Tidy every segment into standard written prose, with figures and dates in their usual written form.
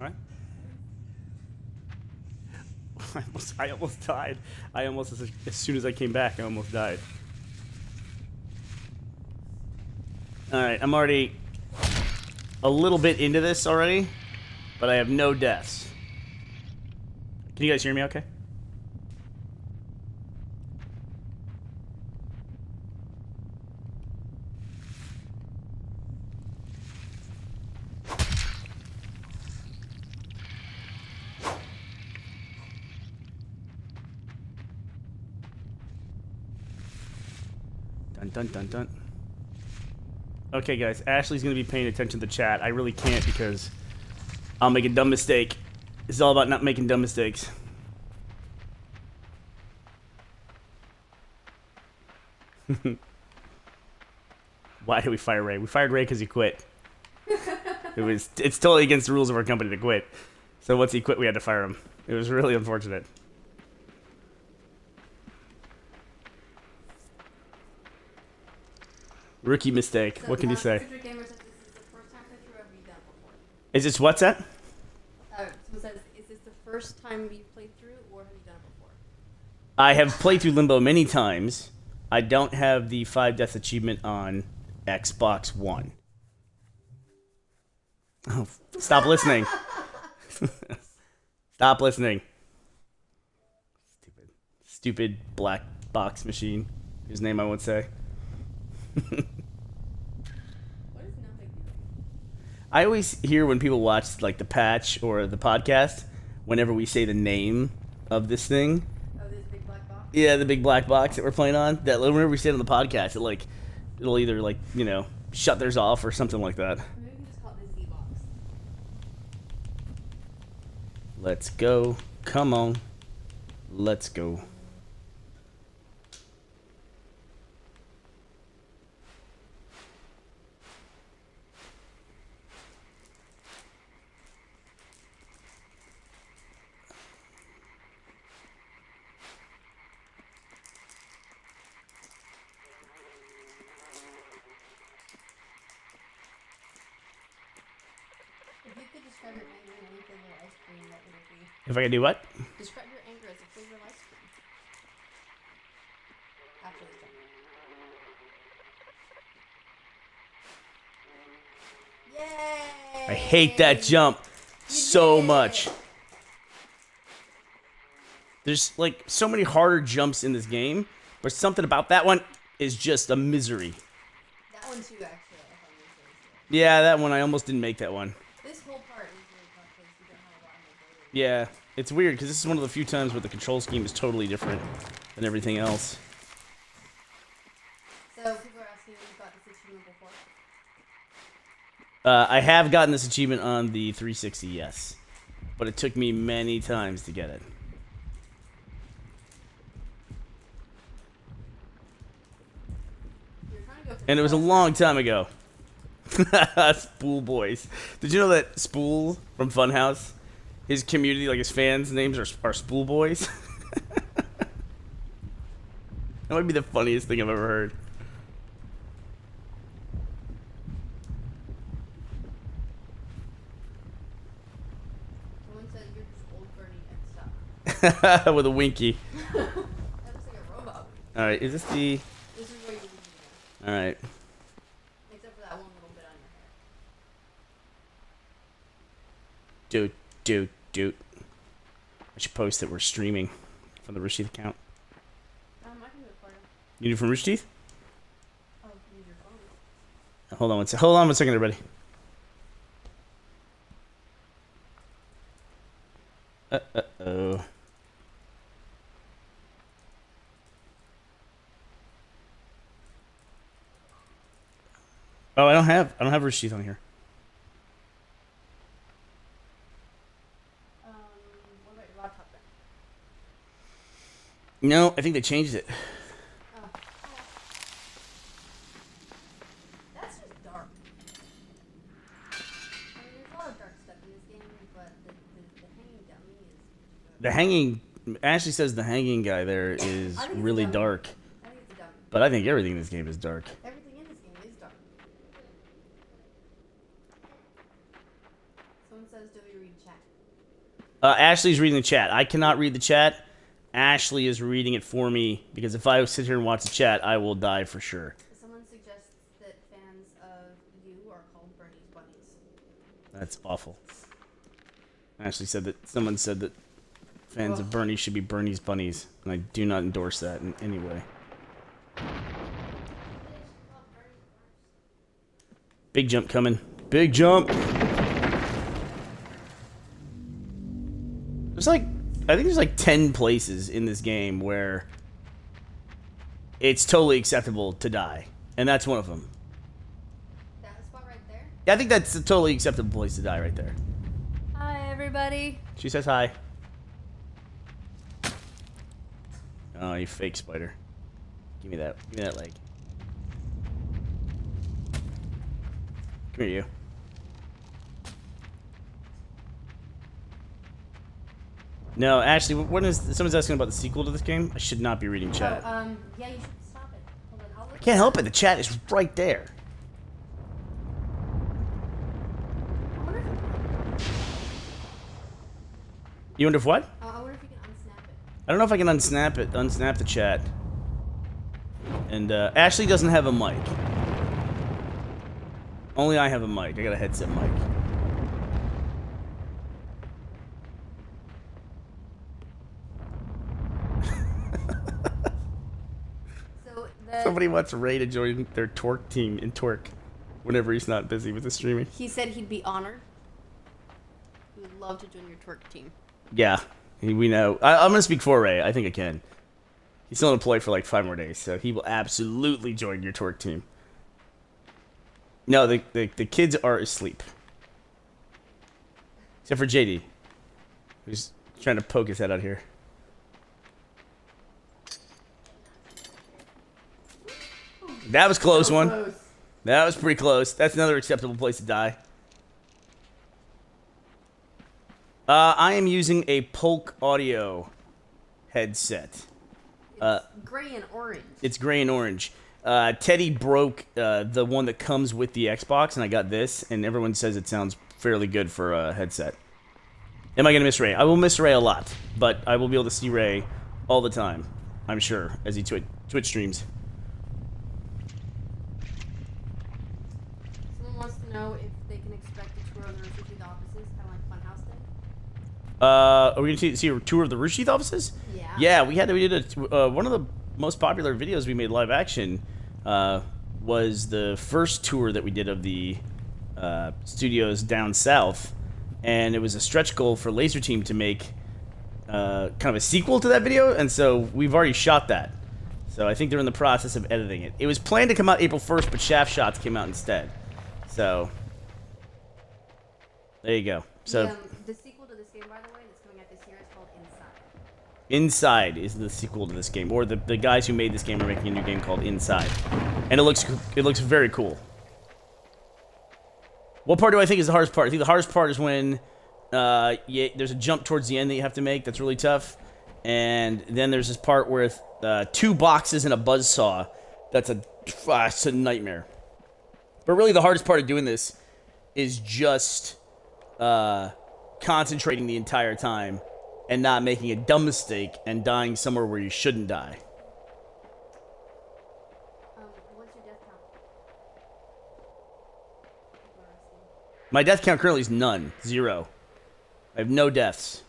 All right. I almost died. I almost, as soon as I came back, I almost died. All right, I'm already a little bit into this already, but I have no deaths. Can you guys hear me okay? Dun dun dun dun. Okay, guys, Ashley's gonna be paying attention to the chat. I really can't because I'll make a dumb mistake. It's all about not making dumb mistakes. Why did we fire Ray? We fired Ray because he quit. It's totally against the rules of our company to quit. So once he quit, we had to fire him. It was really unfortunate. Rookie mistake. So what can you say? Is this what's that? Someone says, is this the first time you've played through, or have you done it before? I have played through Limbo many times. I don't have the 5 deaths achievement on Xbox One. Oh, stop listening. Stop listening. Stupid black box machine, whose name I won't say. What is nothing? I always hear when people watch like the patch or the podcast, whenever we say the name of this thing. Oh, this big black box? Yeah, the big black box that we're playing on. That whenever we say it on the podcast, it'll either shut theirs off or something like that. Maybe we can just call it the Z box. Let's go. Come on. Let's go. If you could describe your anger in any flavor of ice cream, what would it be? If I can do what? Describe your anger as a flavor of ice cream. After this jump. Yay! I hate that jump so much. There's like so many harder jumps in this game, but something about that one is just a misery. That one too, actually. I found really Yeah, that one I almost didn't make that one. This whole part is really tough because you don't have a lot of mobility. Yeah, it's weird because this is one of the few times where the control scheme is totally different than everything else. So people are asking if you've got this achievement before. I have gotten this achievement on the 360, yes, but it took me many times to get it. You're trying to go for And it was a long time ago. Spool Boys. Did you know that Spool from Funhouse, his community, like his fans' names are Spool Boys? That might be the funniest thing I've ever heard. Someone said you're just old Burnie and stuff. With a winky. That looks like a robot. Alright, is this the... This is where you need to go. Alright. Except for that one little bit on your hair. Dude. I should post that we're streaming from the Rooster account. I can do it for you. You do it from Rooster Teeth? Oh, use your phone. Hold on one second, everybody. Uh-oh. Oh, I don't have Rooster Teeth on here. What about your laptop then? No, I think they changed it. Oh. That's just dark. I mean, there's a lot of dark stuff in this game, but the hanging dummy is The hanging... Ashley says the hanging guy there is I think it's really dumb. dark. I think it's a dummy. But I think everything in this game is dark. Everything in this game is dark. Someone says, do we read chat? Ashley's reading the chat. I cannot read the chat. Ashley is reading it for me because if I sit here and watch the chat, I will die for sure. Someone suggests that fans of you are called Burnie's bunnies. That's awful. Ashley said that someone said that fans of Burnie should be Burnie's bunnies, and I do not endorse that in any way. Big jump coming. Big jump. There's like, I think there's like 10 places in this game where it's totally acceptable to die, and that's one of them. That spot right there? Yeah, I think that's a totally acceptable place to die right there. Hi, everybody. She says hi. Oh, you fake spider. Give me that. Give me that leg. Come here, you. No, Ashley, what is... Someone's asking about the sequel to this game? I should not be reading chat. Oh, yeah, you should stop it. Hold on, I'll look. I can't help it. The chat is right there. I wonder if, You wonder if what? I wonder if you can unsnap it. I don't know if I can unsnap the chat. And, Ashley doesn't have a mic. Only I have a mic. I got a headset mic. So Somebody wants Ray to join their twerk team in twerk whenever he's not busy with the streaming. he said he'd be honored. He would love to join your twerk team. Yeah, we know. I'm gonna speak for Ray. I think I can. He's still employed for like 5 more days, so he will absolutely join your twerk team. No, the kids are asleep. Except for JD, who's trying to poke his head out here. That was a close one. Close. That was pretty close. That's another acceptable place to die. I am using a Polk Audio headset. It's gray and orange. It's gray and orange. Teddy broke the one that comes with the Xbox, and I got this, and everyone says it sounds fairly good for a headset. Am I going to miss Ray? I will miss Ray a lot, but I will be able to see Ray all the time, I'm sure, as he Twitch streams. Someone wants to know if they can expect a tour of the Rooster Teeth offices, kind of like Funhouse did. Are we going to see a tour of the Rooster Teeth offices? Yeah. Yeah, we did one of the most popular videos we made live action was the first tour that we did of the studios down south, and it was a stretch goal for Laser Team to make kind of a sequel to that video, and so we've already shot that. So I think they're in the process of editing it. It was planned to come out April 1st, but Shaft Shots came out instead. So there you go. So The sequel to this game, by the way, that's coming out this year, is called Inside. Inside is the sequel to this game, or the guys who made this game are making a new game called Inside, and it looks very cool. What part do I think is the hardest part? I think the hardest part is when there's a jump towards the end that you have to make that's really tough, and then there's this part where 2 boxes and a buzzsaw. It's a nightmare. But really, the hardest part of doing this is just concentrating the entire time and not making a dumb mistake and dying somewhere where you shouldn't die. What's your death count? My death count currently is none. 0. I have no deaths.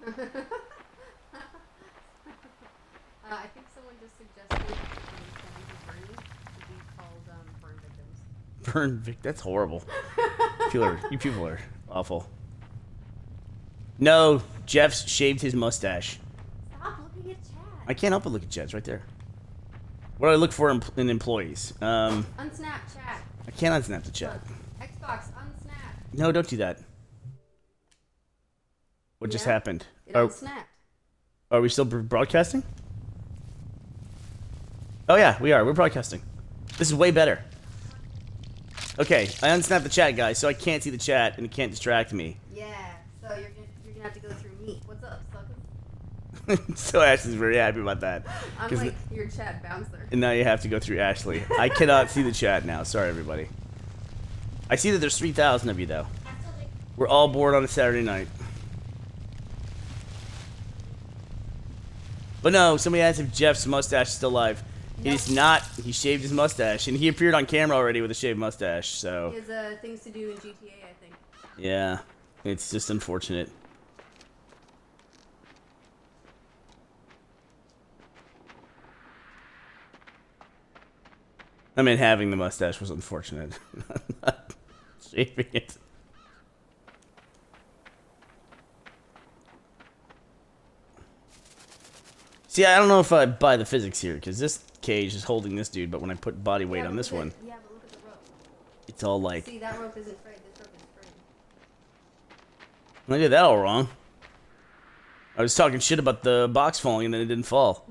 I think someone just suggested fans of Burnie to be called burn victims. Burn Vic, that's horrible. You people are awful. No, Jeff's shaved his mustache. Stop looking at chat. I can't help but look at Jeff's right there. What do I look for in employees? Unsnap chat. I can't unsnap the chat. Xbox, unsnap. No, don't do that. What just happened? It unsnapped. Are we still broadcasting? Oh yeah, we are. We're broadcasting. This is way better. Okay, I unsnapped the chat, guys, so I can't see the chat and it can't distract me. Yeah, so you're gonna have to go through me. What's up, sucker? So Ashley's very happy about that. I'm 'Cause like your chat bouncer. and now you have to go through Ashley. I cannot see the chat now. Sorry, everybody. I see that there's 3,000 of you, though. We're all bored on a Saturday night. But no, somebody asked if Jeff's mustache is still alive. It is not. He shaved his mustache, and he appeared on camera already with a shaved mustache. So he has things to do in GTA, I think. Yeah, it's just unfortunate. I mean, having the mustache was unfortunate. Not shaving it. See, I don't know if I buy the physics here, because this cage is holding this dude, but when I put body weight on this one, yeah, but look at the rope. it's all like... See, that rope isn't frayed. This rope is frayed. I did that all wrong. I was talking shit about the box falling, and then it didn't fall.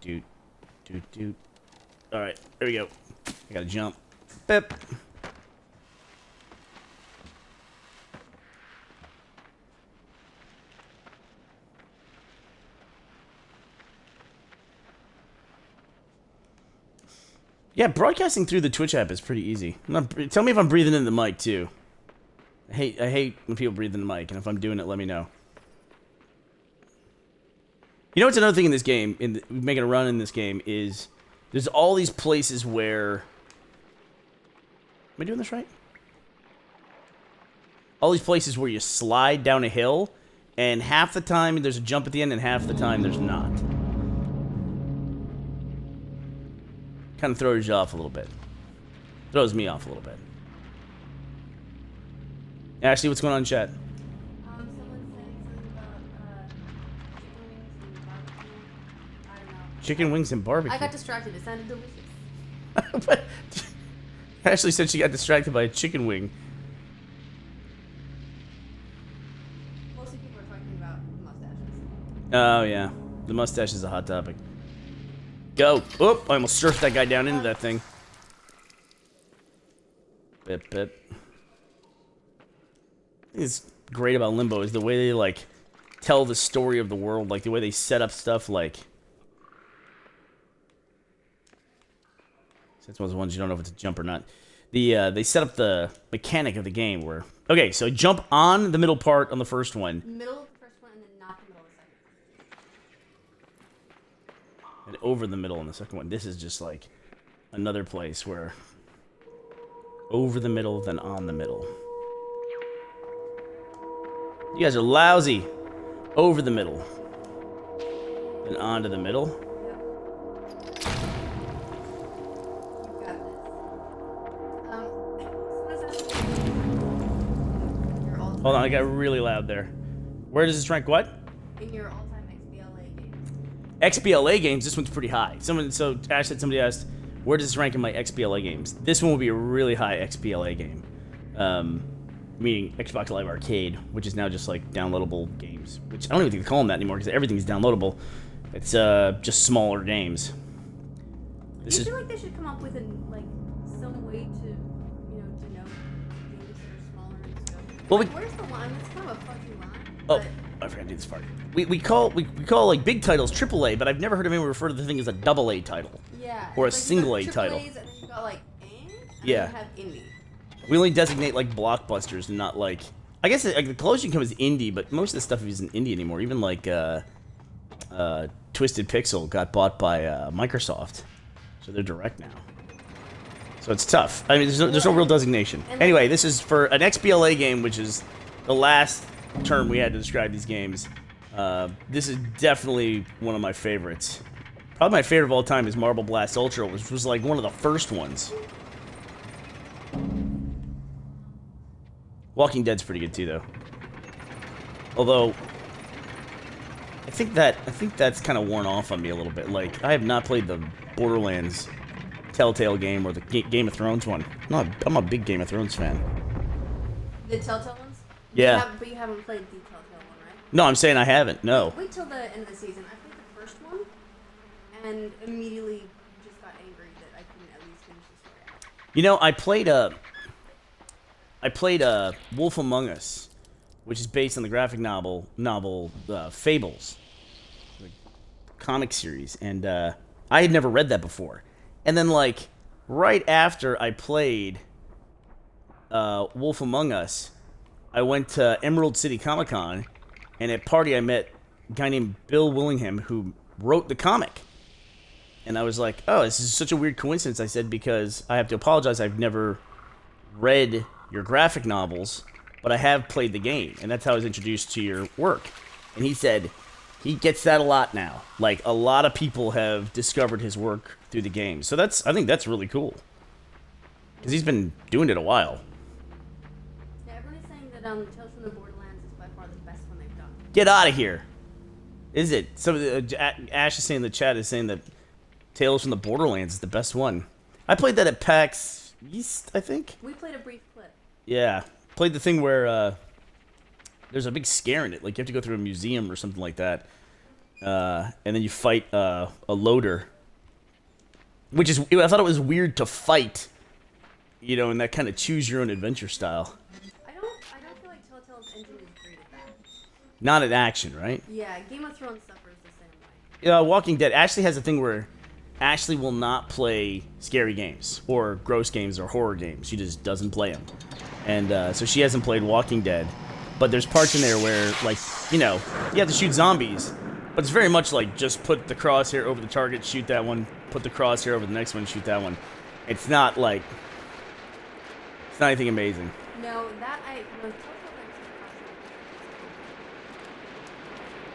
Dude. Alright, there we go. I gotta jump. Bip. Yeah, broadcasting through the Twitch app is pretty easy. Tell me if I'm breathing in the mic, too. I hate when people breathe in the mic, and if I'm doing it, let me know. You know what's another thing in this game, making a run in this game, is there's all these places where... Am I doing this right? All these places where you slide down a hill, and half the time there's a jump at the end, and half the time there's not. Kind of throws you off a little bit. Throws me off a little bit. Ashley, what's going on in chat? Someone's saying something about chicken wings and barbecue. I don't know. Chicken wings and barbecue. I got distracted. It sounded delicious. But Ashley said she got distracted by a chicken wing. Mostly people are talking about mustaches. Oh, yeah. The mustache is a hot topic. Go. Oop, I almost surfed that guy down into that thing. Bip, bip. I think it's great about Limbo is the way they, like, tell the story of the world. Like, the way they set up stuff, like... That's one of the ones you don't know if it's a jump or not. They set up the mechanic of the game where... Okay, so jump on the middle part on the first one. Middle of the first one and then not the middle of the second. And over the middle on the second one. This is just like another place where over the middle, then on the middle. You guys are lousy. Over the middle. Then onto the middle. You've got this. Hold on, I got really loud there. Where does this rank what? In your all-time XBLA games. XBLA games, this one's pretty high. So Ash said somebody asked, where does this rank in my XBLA games? This one will be a really high XBLA game. Meaning Xbox Live Arcade, which is now just like downloadable games. Which I don't even think they call them that anymore because everything's downloadable. It's just smaller games. Do you feel like they should come up with some way to, denote games that are smaller in scope? Well, where's the line? It's kind of a fuzzy line. Oh, I forgot to do this part. We call like big titles AAA, but I've never heard of anyone refer to the thing as a AA title. Yeah. Or a like single A you've got title. AAAs, and then you've got and Yeah. then you have indie. We only designate like blockbusters and not like... I guess like the closest you can come is indie, but most of the stuff isn't indie anymore. Even like Twisted Pixel got bought by Microsoft, so they're direct now. So it's tough. I mean, there's no real designation. Anyway, this is for an XBLA game, which is the last term we had to describe these games. This is definitely one of my favorites. Probably my favorite of all time is Marble Blast Ultra, which was like one of the first ones. Walking Dead's pretty good too, though. Although, I think that's kind of worn off on me a little bit. Like, I have not played the Borderlands Telltale game or the Game of Thrones one. No, I'm a big Game of Thrones fan. The Telltale ones? Yeah. But you haven't played the Telltale one, right? No, I'm saying I haven't. No. Wait till the end of the season. I played the first one, and immediately just got angry that I couldn't at least finish the story out. You know, I played Wolf Among Us, which is based on the graphic novel Fables, the comic series, and I had never read that before. And then, like, right after I played Wolf Among Us, I went to Emerald City Comic Con, and at party I met a guy named Bill Willingham who wrote the comic. And I was like, oh, this is such a weird coincidence, I said, because I have to apologize. I've never read your graphic novels, but I have played the game, and that's how I was introduced to your work. And he said he gets that a lot now. Like, a lot of people have discovered his work through the game. So I think that's really cool. Because he's been doing it a while. Yeah, everybody's saying that Tales from the Borderlands is by far the best one they've done. Get out of here. Is it? So Ash is saying, the chat is saying that Tales from the Borderlands is the best one. I played that at PAX East, I think. We played a brief clip. Yeah. Played the thing where there's a big scare in it. Like, you have to go through a museum or something like that. And then you fight a loader. Which is, I thought it was weird to fight, you know, in that kind of choose-your-own-adventure style. I don't feel like Telltale's engine is great at that. Not in action, right? Yeah, Game of Thrones suffers the same way. Walking Dead. Ashley has a thing where Ashley will not play scary games or gross games or horror games. She just doesn't play them. And so she hasn't played Walking Dead. But there's parts in there where, like, you know, you have to shoot zombies. But it's very much like just put the crosshair over the target, shoot that one, put the crosshair over the next one, shoot that one. It's not like... It's not anything amazing. No, Telltale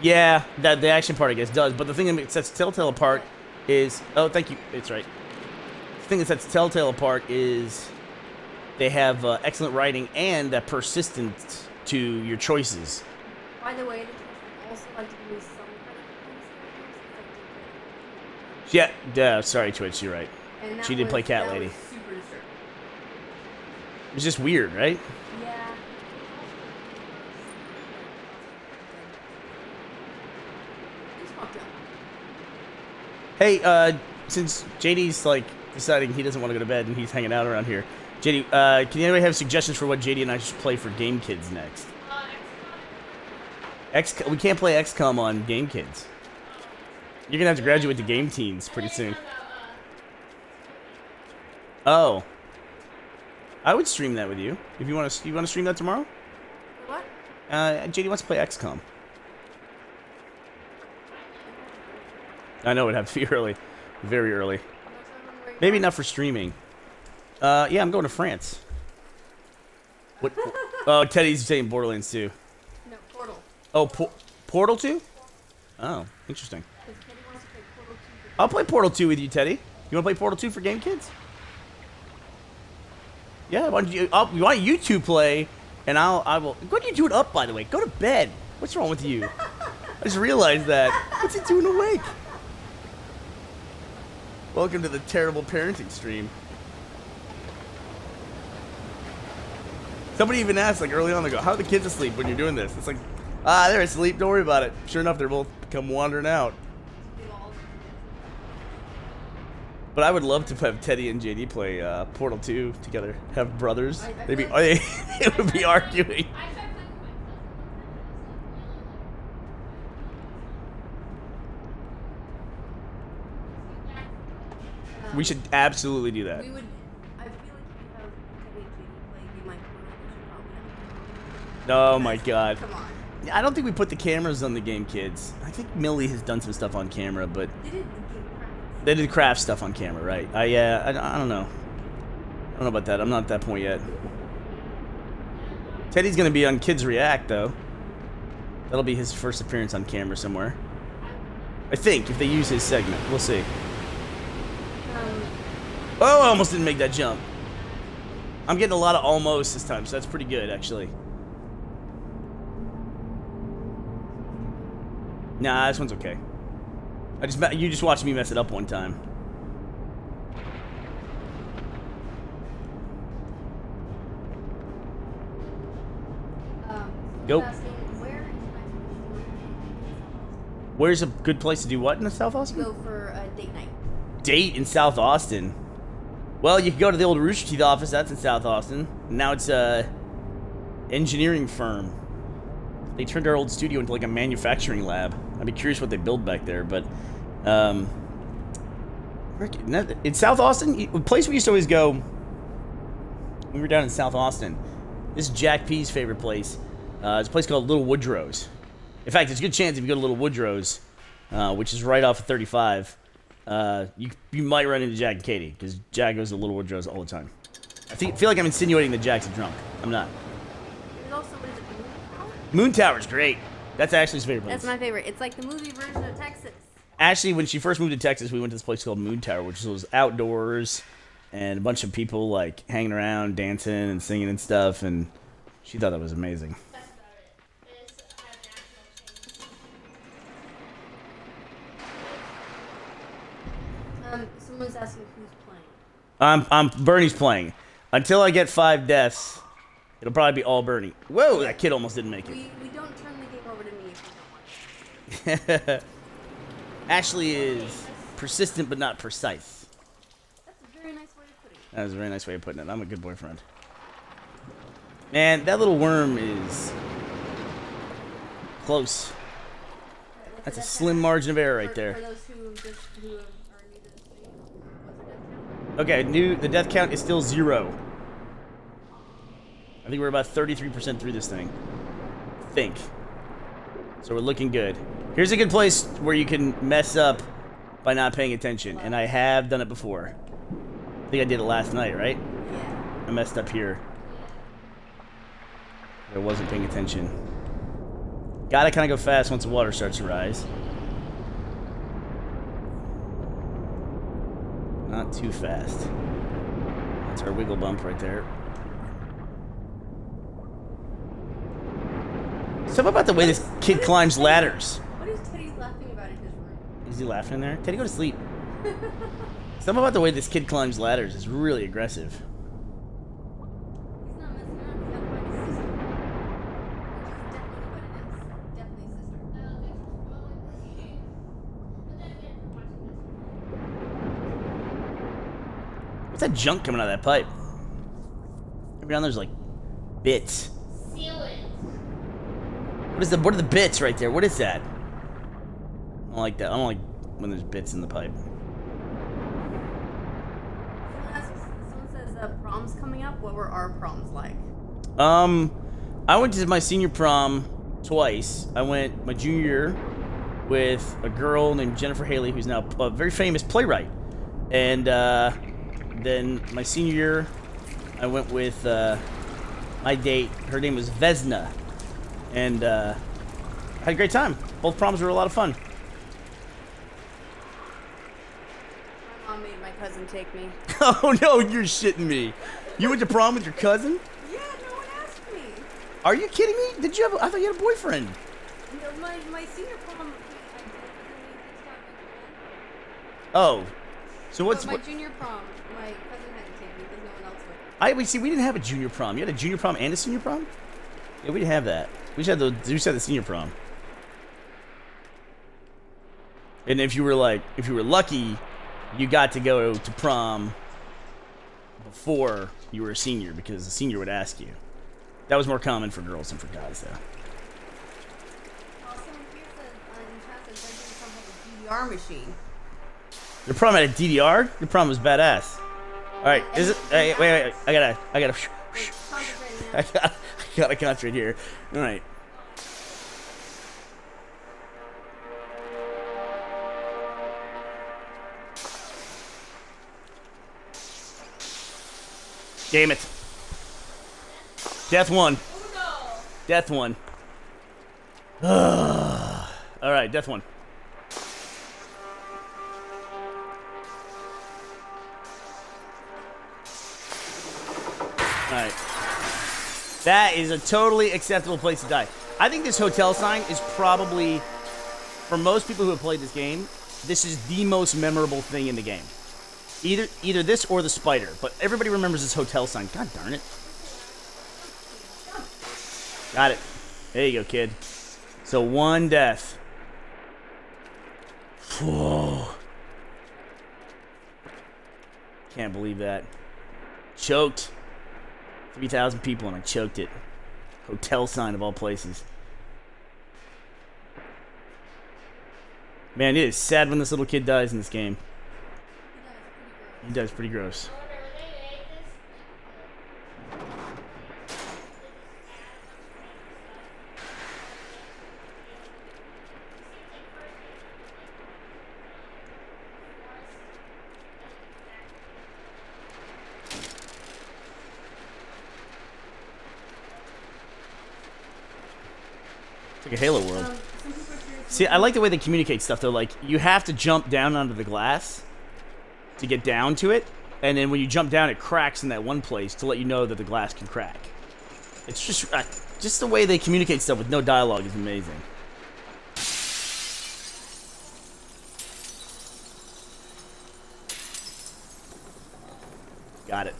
Yeah, the action part, I guess, does. But the thing that sets Telltale apart is... Oh, thank you. It's right. The thing that sets Telltale apart is they have excellent writing and that persistence to your choices. By the way, the also like to give me some credit. Yeah, sorry, Twitch, you're right. She did play Cat Lady. Was super disturbing. It's just weird, right? Yeah. It's fucked up. Hey, since JD's like deciding he doesn't want to go to bed and he's hanging out around here, JD, can anybody have suggestions for what JD and I should play for Game Kids next? We can't play XCOM on Game Kids. You're gonna have to graduate to Game Teens pretty soon. Oh, I would stream that with you if you want to. You want to stream that tomorrow? What? JD wants to play XCOM. I know it'd have to be early, very early. Maybe not for streaming. Yeah, I'm going to France. What? Oh, Teddy's saying Borderlands 2. No, Portal. Oh, Portal 2? Oh, interesting. Because Teddy wants to play Portal 2. I'll play Portal 2 with you, Teddy. You want to play Portal 2 for Game Kids? Yeah, why don't you two play, and I will. Why don't you do it up, by the way? Go to bed. What's wrong with you? I just realized that. What's he doing awake? Welcome to the terrible parenting stream. Somebody even asked, like, early on, they go, how are the kids asleep when you're doing this? It's like, they're asleep, don't worry about it. Sure enough, they're both come wandering out. But I would love to have Teddy and JD play Portal 2 together. Have brothers. They would be arguing. We should absolutely do that. We would. I feel like if you have Teddy and JD play Game Like Portal, we should probably have. Oh my god. Come on. I don't think we put the cameras on the Game Kids. I think Millie has done some stuff on camera, but they did craft stuff on camera, right? I don't know. I don't know about that. I'm not at that point yet. Teddy's gonna be on Kids React though. That'll be his first appearance on camera somewhere. I think if they use his segment, we'll see. Oh, I almost didn't make that jump. I'm getting a lot of almost this time, so that's pretty good actually. Nah, this one's okay. You just watched me mess it up one time. Go. Where's a good place to do what in South Austin? Go for a date night. Date in South Austin. Well, you can go to the old Rooster Teeth office. That's in South Austin. Now it's a engineering firm. They turned our old studio into like a manufacturing lab. I'd be curious what they build back there, but In South Austin, a place we used to always go when we were down in South Austin. This is Jack P's favorite place. It's a place called Little Woodrow's. In fact, it's a good chance if you go to Little Woodrow's, which is right off of 35, you might run into Jack and Katie, because Jack goes to Little Woodrow's all the time. I feel like I'm insinuating that Jack's a drunk. I'm not. There's also, what is it, Moon Tower? Moon Tower's great. That's Ashley's favorite place. That's my favorite. It's like the movie version of Texas. Ashley, when she first moved to Texas, we went to this place called Moon Tower, which was outdoors, and a bunch of people, like, hanging around, dancing and singing and stuff, and she thought that was amazing. That's about it. It's national change. Someone's asking who's playing. Burnie's playing. Until I get 5 deaths, it'll probably be all Burnie. Whoa, that kid almost didn't make it. We don't turn the game over to me if you don't want to. Ashley is persistent but not precise. That's a very nice way of putting it. That was a very nice way of putting it. I'm a good boyfriend. Man, that little worm is close. That's a slim margin of error right there. For those who are new to this thing, what's the death count? Okay, the death count is still 0. I think we're about 33% through this thing. I think. So we're looking good. Here's a good place where you can mess up by not paying attention, and I have done it before. I think I did it last night, right? Yeah. I messed up here. I wasn't paying attention. Gotta kind of go fast once the water starts to rise. Not too fast. That's our wiggle bump right there. Something about the way this kid climbs ladders. What is Teddy laughing about in his room? Is he laughing in there? Teddy, go to sleep. Something about the way this kid climbs ladders is really aggressive. He's not messing around. He's got to find his sister. Which is definitely what it is. Definitely his sister. What's that junk coming out of that pipe? Every now there's like bits. Seal it. What are the bits right there? What is that? I don't like that. I don't like when there's bits in the pipe. Someone says prom's coming up. What were our proms like? I went to my senior prom twice. I went my junior year with a girl named Jennifer Haley, who's now a very famous playwright. And then my senior year, I went with my date. Her name was Vesna. And I had a great time. Both proms were a lot of fun. My mom made my cousin take me. Oh no, you're shitting me. You went to prom with your cousin? Yeah, no one asked me. Are you kidding me? Did you have? I thought you had a boyfriend. No, my senior prom. Oh, so what's my junior prom? My cousin had to take me because no one else would. we didn't have a junior prom. You had a junior prom and a senior prom? Yeah, we didn't have that. We just had the senior prom. And if you were lucky, you got to go to prom before you were a senior, because the senior would ask you. That was more common for girls than for guys, though. Someone here said in chat says my junior prom had a DDR machine. Your prom had a DDR? Your prom was badass. All right, is it? Hey, wait, I gotta. I gotta concentrate here. All right. Damn it. Death one. Death one. All right, death one. All right. That is a totally acceptable place to die. I think this hotel sign is probably, for most people who have played this game, this is the most memorable thing in the game. Either this or the spider, but everybody remembers this hotel sign. God darn it. Got it. There you go, kid. So 1 death. Whoa. Can't believe that. Choked. 3,000 people and I choked it. Hotel sign of all places. Man, it is sad when this little kid dies in this game. He does pretty gross. It's like a Halo world. See, I like the way they communicate stuff, though. Like, you have to jump down onto the glass to get down to it, and then when you jump down, it cracks in that one place to let you know that the glass can crack. It's just the way they communicate stuff with no dialogue is amazing. Got it.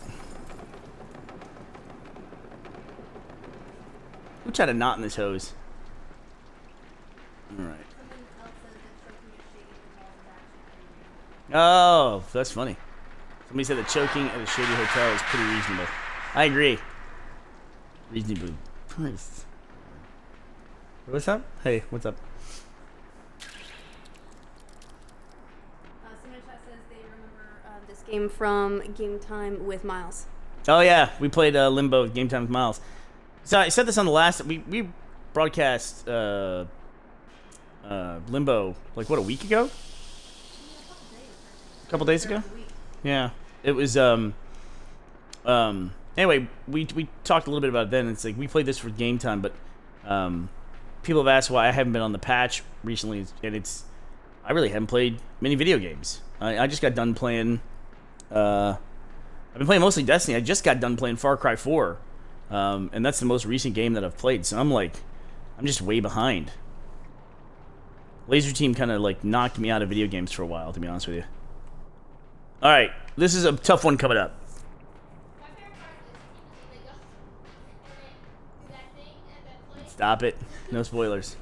Who tried a knot in this hose? All right. Oh, that's funny. Somebody said that choking at a shady hotel is pretty reasonable. I agree. Reasonably priced. What's up? Hey, what's up? Someone in chat says they remember this game from Game Time with Miles. Oh yeah, we played Limbo Game Time with Miles. So I said this on the last. We broadcast Limbo like what, a week ago? A couple days ago? Yeah. It was anyway, we talked a little bit about it then. It's like we played this for Game Time, but people have asked why I haven't been on the patch recently, and I really haven't played many video games. I just got done playing I've been playing mostly Destiny. I just got done playing Far Cry 4. And that's the most recent game that I've played, so I'm just way behind. Laser Team kind of like knocked me out of video games for a while, to be honest with you. All right, this is a tough one coming up. Stop it. No spoilers.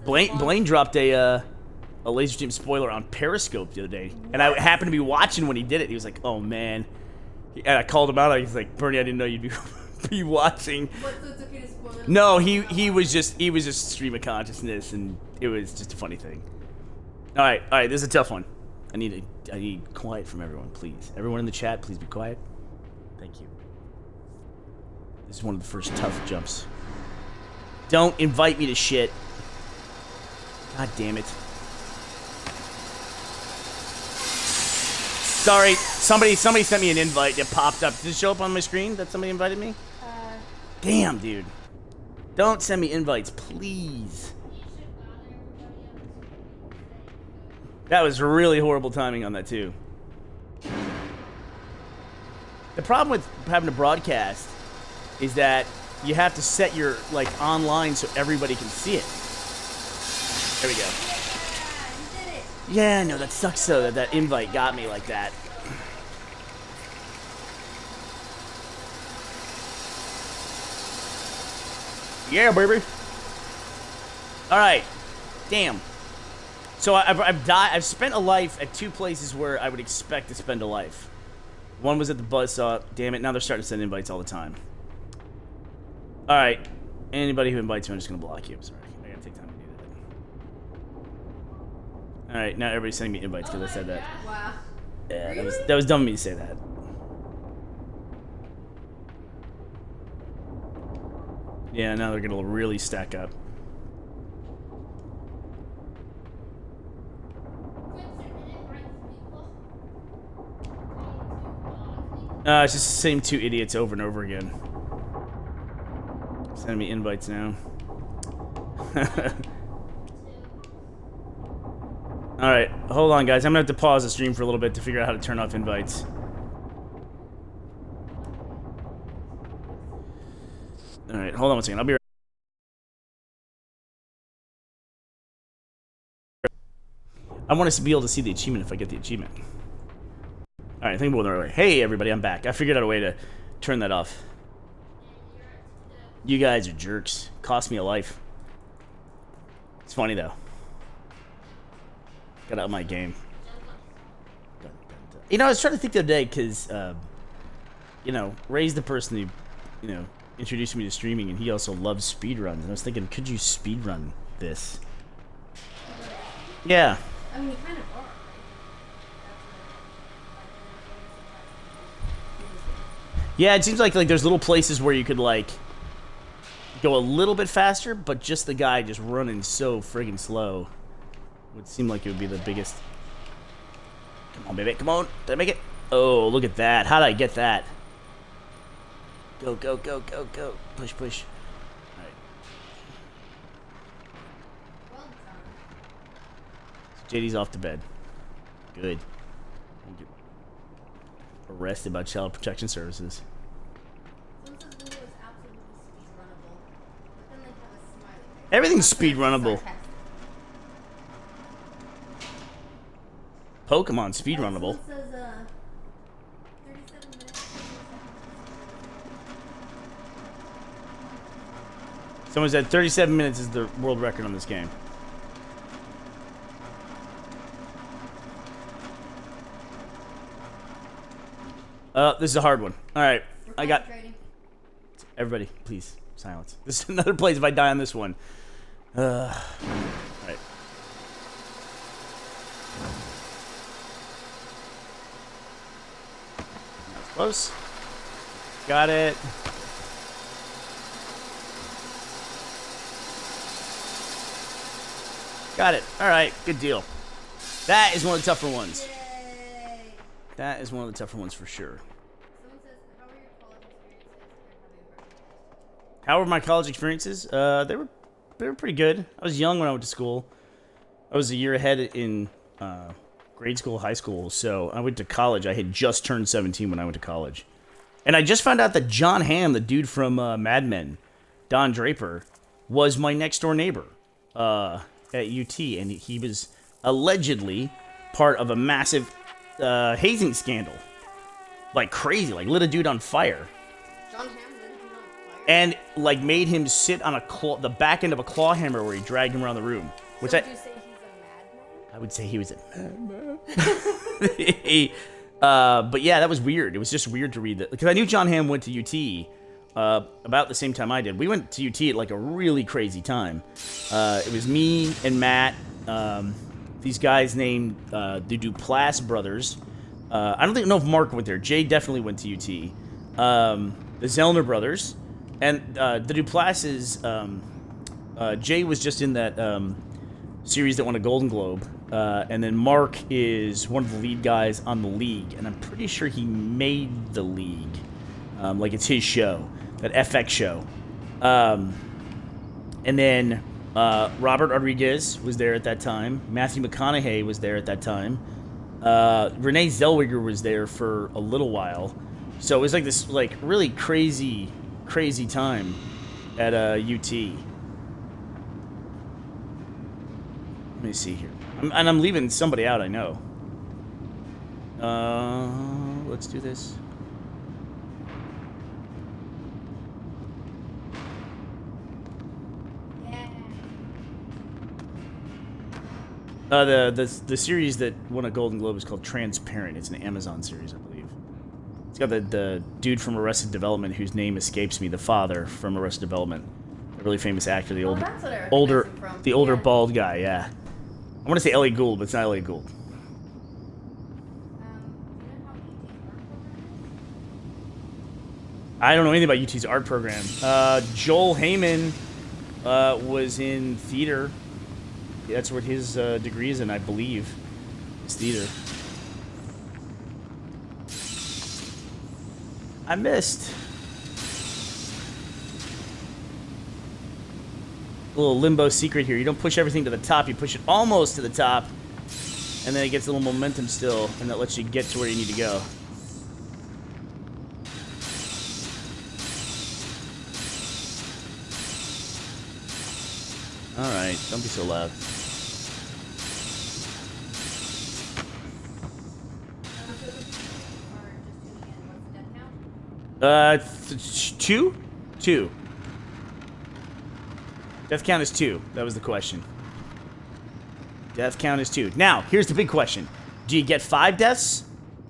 Blaine dropped a Laser Team spoiler on Periscope the other day, and I happened to be watching when he did it. He was like, "Oh man," and I called him out. I was like, "Burnie, I didn't know you'd be watching." What, so it's okay to spoil it? No, he was just stream of consciousness, and it was just a funny thing. All right, this is a tough one. I need quiet from everyone, please. Everyone in the chat, please be quiet. Thank you. This is one of the first tough jumps. Don't invite me to shit. God damn it. Sorry, somebody sent me an invite that popped up. Did it show up on my screen that somebody invited me? Damn, dude. Don't send me invites, please. That was really horrible timing on that, too. The problem with having to broadcast is that you have to set your, online so everybody can see it. There we go. Yeah, you did it. Yeah, no, that sucks though, that invite got me like that. Yeah, baby. Alright. Damn. So I've spent a life at two places where I would expect to spend a life. One was at the buzzsaw. Damn it, now they're starting to send invites all the time. Alright. Anybody who invites me, I'm just going to block you. I'm sorry. I gotta take time to do that. Alright, now everybody's sending me invites because I said that. Wow. Yeah, Really? that was dumb of me to say that. Yeah, now they're gonna really stack up. It's just the same two idiots over and over again. Sending me invites now. Alright, hold on guys. I'm gonna have to pause the stream for a little bit to figure out how to turn off invites. Alright, hold on one second. I'll be right. I want us to be able to see the achievement if I get the achievement. Alright, I think we're on the right way. Hey everybody, I'm back. I figured out a way to turn that off. You guys are jerks. Cost me a life. It's funny though. Got out my game. You know, I was trying to think the other day because, you know, Ray's the person who, you know, introduced me to streaming, and he also loves speedruns. And I was thinking, could you speedrun this? Yeah. I mean, you kind of are, right? Yeah, it seems like there's little places where you could like go a little bit faster, but just the guy just running so friggin' slow would seem like it would be the biggest. Come on, baby, come on! Did I make it? Oh, look at that! How did I get that? Go, go, go, go, go! Push, push! All right. Well done. So JD's off to bed. Good. Won't get arrested by Child Protection Services. Someone says Limbo is absolutely speedrunnable, but then they have a smiley face. Everything's That's speedrunnable. sarcastic. Pokemon speedrunnable. Someone says, 37 minutes. Someone said 37 minutes is the world record on this game. This is a hard one. All right, I got. Trading. Everybody, please, silence. This is another place if I die on this one. All right. That's close. Got it. Got it. All right, good deal. That is one of the tougher ones. Yay! That is one of the tougher ones for sure. Someone says, how are your college experiences? How were my college experiences? They were pretty good. I was young when I went to school. I was a year ahead in grade school, high school. So I went to college. I had just turned 17 when I went to college. And I just found out that John Hamm, the dude from Mad Men, Don Draper, was my next door neighbor at UT. And he was allegedly part of a massive hazing scandal. Like crazy. Like lit a dude on fire. John Hamm lit him on fire? And like made him sit on the back end of a claw hammer where he dragged him around the room. Which So would you say he's a madman? I would say he was a madman. But yeah, that was weird. It was just weird to read that because I knew John Hamm went to UT about the same time I did. We went to UT at like a really crazy time. It was me and Matt. These guys named the Duplass brothers. I don't know if Mark went there. Jay definitely went to UT. The Zellner brothers. And the Duplasses, Jay was just in that series that won a Golden Globe. And then Mark is one of the lead guys on The League. And I'm pretty sure he made The League. Like it's his show. That FX show. And then Robert Rodriguez was there at that time. Matthew McConaughey was there at that time. Renee Zellweger was there for a little while. So it was like this like really crazy time at UT. Let me see here. I'm leaving somebody out, I know. Let's do this. The series that won a Golden Globe is called Transparent. It's an Amazon series, I believe. It's got the dude from Arrested Development whose name escapes me, the father from Arrested Development, a really famous actor, the That's what I recognize him from. the older Yeah. bald guy. Yeah, I want to say Ellie Gould, but it's not Ellie Gould. Do you know how I don't know anything about UT's art program. Joel Heyman was in theater. That's what his degree is in, I believe. It's theater. I missed. A little Limbo secret here. You don't push everything to the top. You push it almost to the top. And then it gets a little momentum still. And that lets you get to where you need to go. Alright, don't be so loud. Two? Two. Death count is 2. That was the question. Death count is 2. Now, here's the big question. Do you get 5 deaths?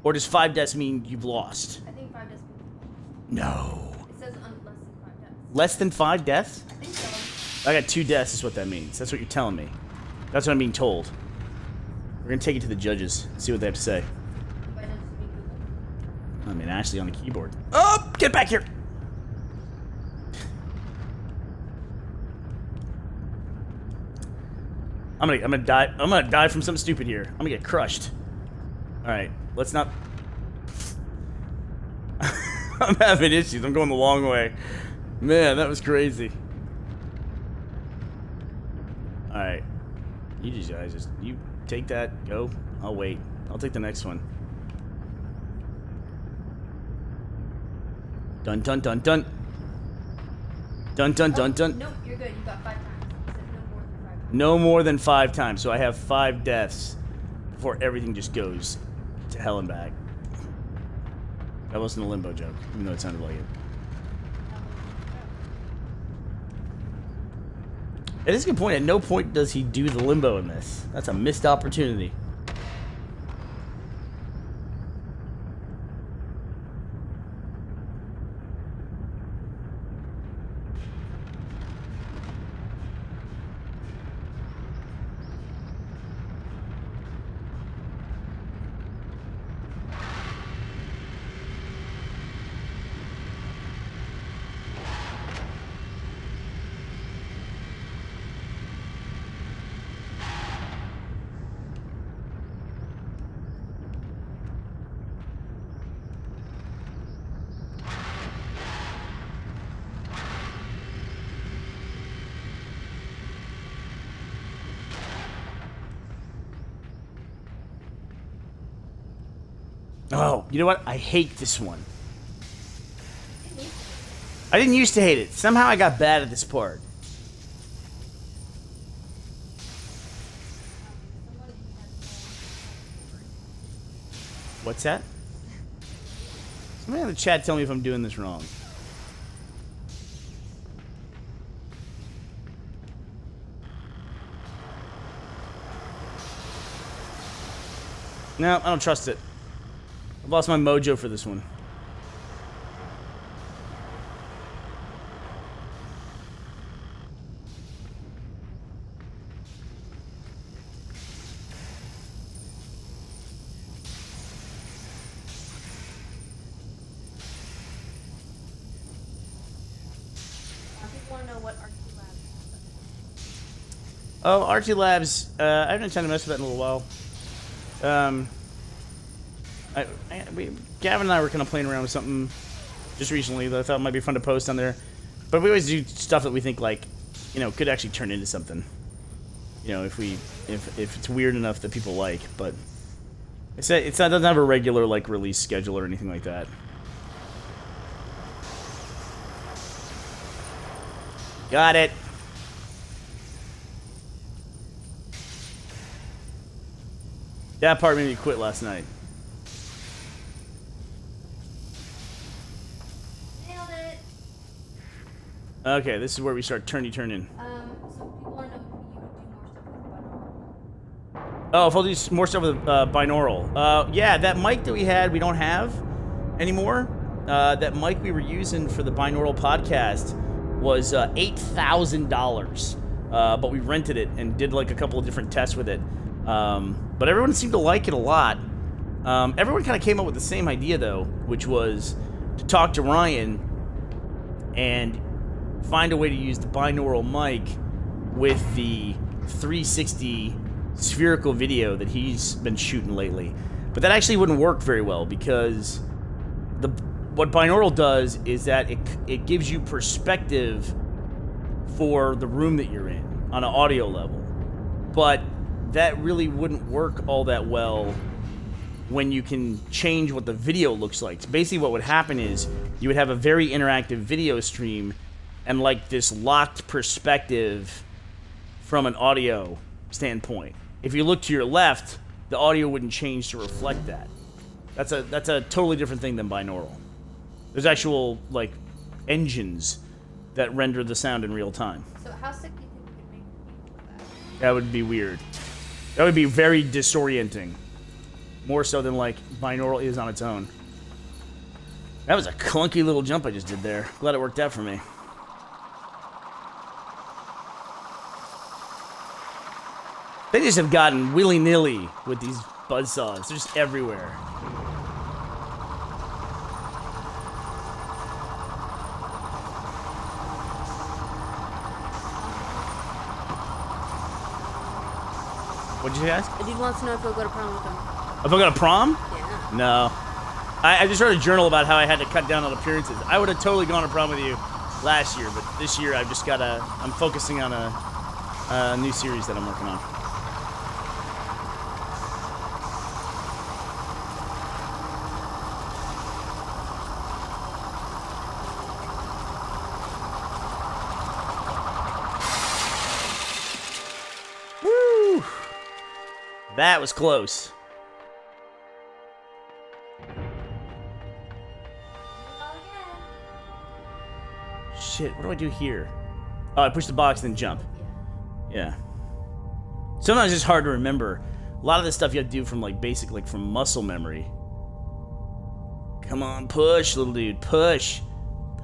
Or does 5 deaths mean you've lost? I think 5 deaths. No. It says Less less than 5 deaths. than 5 deaths? I think so. I got 2 deaths is what that means. That's what you're telling me. That's what I'm being told. We're gonna take it to the judges and see what they have to say. Why not just be Google? I mean, Ashley on the keyboard. Oh, get back here! I'm gonna die. I'm gonna die from something stupid here. I'm gonna get crushed. All right, let's not. I'm having issues. I'm going the long way. Man, that was crazy. All right, you guys just you take that. Go. I'll wait. I'll take the next one. Dun dun dun dun. Dun dun dun dun. Nope, you're good. You got 5 times. You said No more than 5 times. So I have 5 deaths before everything just goes to hell and back. That wasn't a Limbo joke, even though it sounded like it. It is a good point. At no point does he do the Limbo in this. That's a missed opportunity. Oh, you know what? I hate this one. I didn't used to hate it. Somehow I got bad at this part. What's that? Somebody in the chat tell me if I'm doing this wrong. No, I don't trust it. I've lost my mojo for this one. People want to know what RT Labs is. Oh, RT Labs. I haven't had time to mess with that in a little while. Gavin and I were kind of playing around with something just recently that I thought might be fun to post on there. But we always do stuff that we think, like, you know, could actually turn into something. You know, if it's weird enough that people like. But it doesn't have a regular, like, release schedule or anything like that. Got it. That part made me quit last night. Nailed it. Okay, this is where we start turning. So people want to know if you would do more stuff with binaural. Oh, if I'll do more stuff with binaural. Yeah, that mic that we had, we don't have anymore. That mic we were using for the binaural podcast was $8,000. But we rented it and did like a couple of different tests with it. But everyone seemed to like it a lot. Everyone kind of came up with the same idea, though, which was to talk to Ryan and find a way to use the binaural mic with the 360 spherical video that he's been shooting lately. But that actually wouldn't work very well because what binaural does is that it gives you perspective for the room that you're in on an audio level. But that really wouldn't work all that well when you can change what the video looks like. So basically what would happen is you would have a very interactive video stream and like this locked perspective from an audio standpoint. If you look to your left, the audio wouldn't change to reflect that. That's a totally different thing than binaural. There's actual like engines that render the sound in real time. So how sick do you think we could make people with that? That would be weird. That would be very disorienting. More so than like binaural is on its own. That was a clunky little jump I just did there. Glad it worked out for me. They just have gotten willy-nilly with these buzzsaws. They're just everywhere. What'd you ask? A dude wants to know if you'll go to prom with him. If I go to prom? Yeah. No. I just wrote a journal about how I had to cut down on appearances. I would have totally gone to prom with you last year, but this year I've just got to... I'm focusing on a new series that I'm working on. Woo! That was close. Shit, what do I do here? Oh, I push the box and then jump. Yeah. Sometimes it's hard to remember. A lot of this stuff you have to do from like basic, like from muscle memory. Come on, push, little dude, push.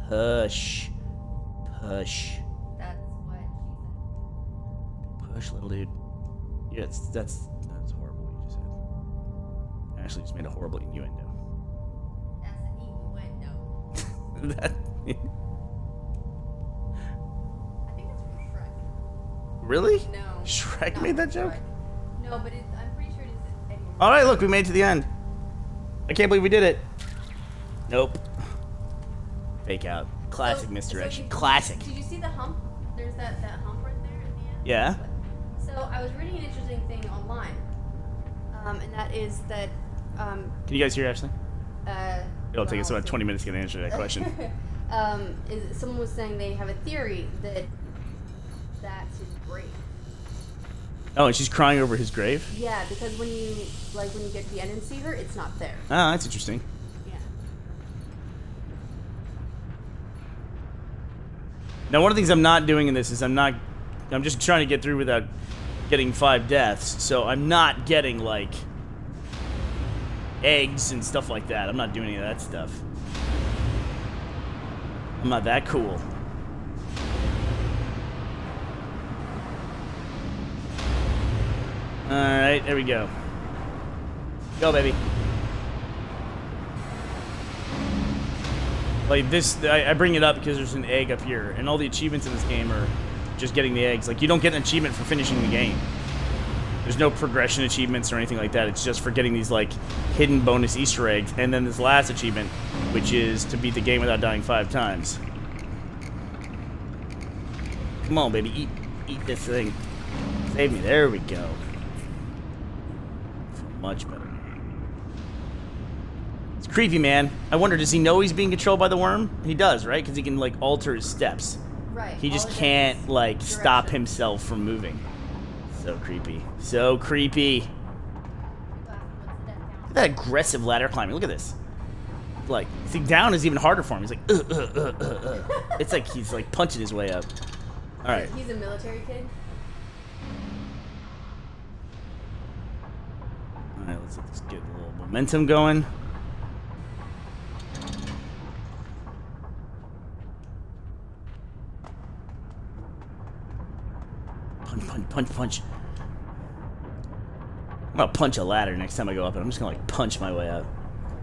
Push. Push. That's what she said. Push, little dude. Yeah, that's horrible what you just said. I actually just made a horrible innuendo. That's an innuendo. That... I think that's from Shrek. Really? No. Shrek not made that from joke? Shrek. No, but I'm pretty sure it's anyway. Alright, look, we made it to the end. I can't believe we did it. Nope. Fake out. Classic misdirection. Classic. Did you see the hump? There's that hump right there at the end. Yeah. So I was reading an interesting thing online, and that is that. Can you guys hear Ashley? It'll take us well, about 20 minutes to get an answer to that question. Someone was saying they have a theory that that's his grave. Oh, and she's crying over his grave? Yeah, because when you get to the end and see her, it's not there. Oh, that's interesting. Yeah. Now, one of the things I'm not doing in this is I'm just trying to get through without getting 5 deaths, so I'm not getting, like, eggs and stuff like that. I'm not doing any of that stuff. I'm not that cool. Alright, there we go. Go, baby. Like, this, I bring it up because there's an egg up here, and all the achievements in this game are just getting the eggs. Like, you don't get an achievement for finishing the game. There's no progression achievements or anything like that. It's just for getting these, like, hidden bonus Easter eggs. And then this last achievement, which is to beat the game without dying 5 times. Come on, baby. Eat this thing. Save me. There we go. Much better. It's creepy, man. I wonder, does he know he's being controlled by the worm? He does, right? Because he can, like, alter his steps. Right. He just can't, like, stop himself from moving. So creepy. So creepy. Look at that aggressive ladder climbing. Look at this. Like, see, down is even harder for him. He's like, It's like he's, like, punching his way up. All right. He's a military kid. All right, let's get a little momentum going. Punch. I'm gonna punch a ladder next time I go up, and I'm just gonna like punch my way up.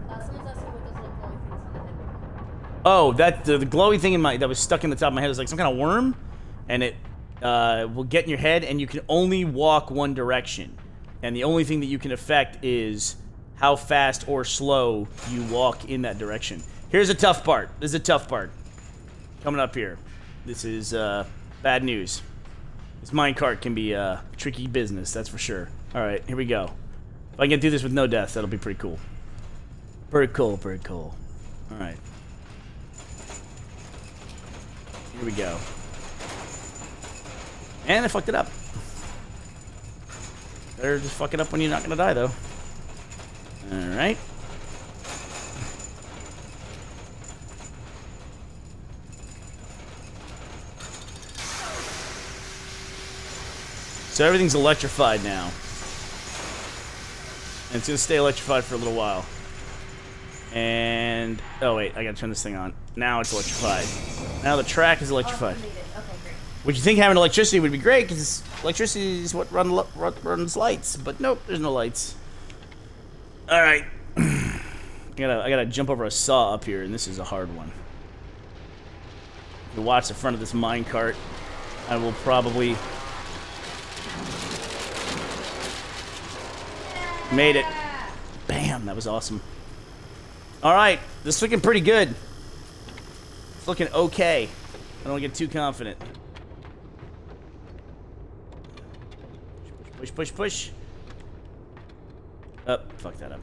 Someone's asking what those little glowy things on the head. Oh, that the glowy thing that was stuck in the top of my head is like some kind of worm, and it will get in your head, and you can only walk one direction, and the only thing that you can affect is how fast or slow you walk in that direction. Here's a tough part. This is a tough part. Coming up here. This is bad news. This minecart can be tricky business, that's for sure. Alright, here we go. If I can do this with no deaths, that'll be pretty cool. Pretty cool. Alright. Here we go. And I fucked it up. Better just fuck it up when you're not gonna die, though. Alright. So everything's electrified now. And it's going to stay electrified for a little while. And... oh, wait. I got to turn this thing on. Now it's electrified. Now the track is electrified. Oh, you made it. Okay, great. Would you think having electricity would be great? Because electricity is what runs lights. But nope, there's no lights. All right. I gotta jump over a saw up here, and this is a hard one. If you watch the front of this minecart, I will probably... Made it. Bam, that was awesome. All right, this is looking pretty good. It's looking okay. I don't get too confident. Push, push, push. Oh, fuck that up.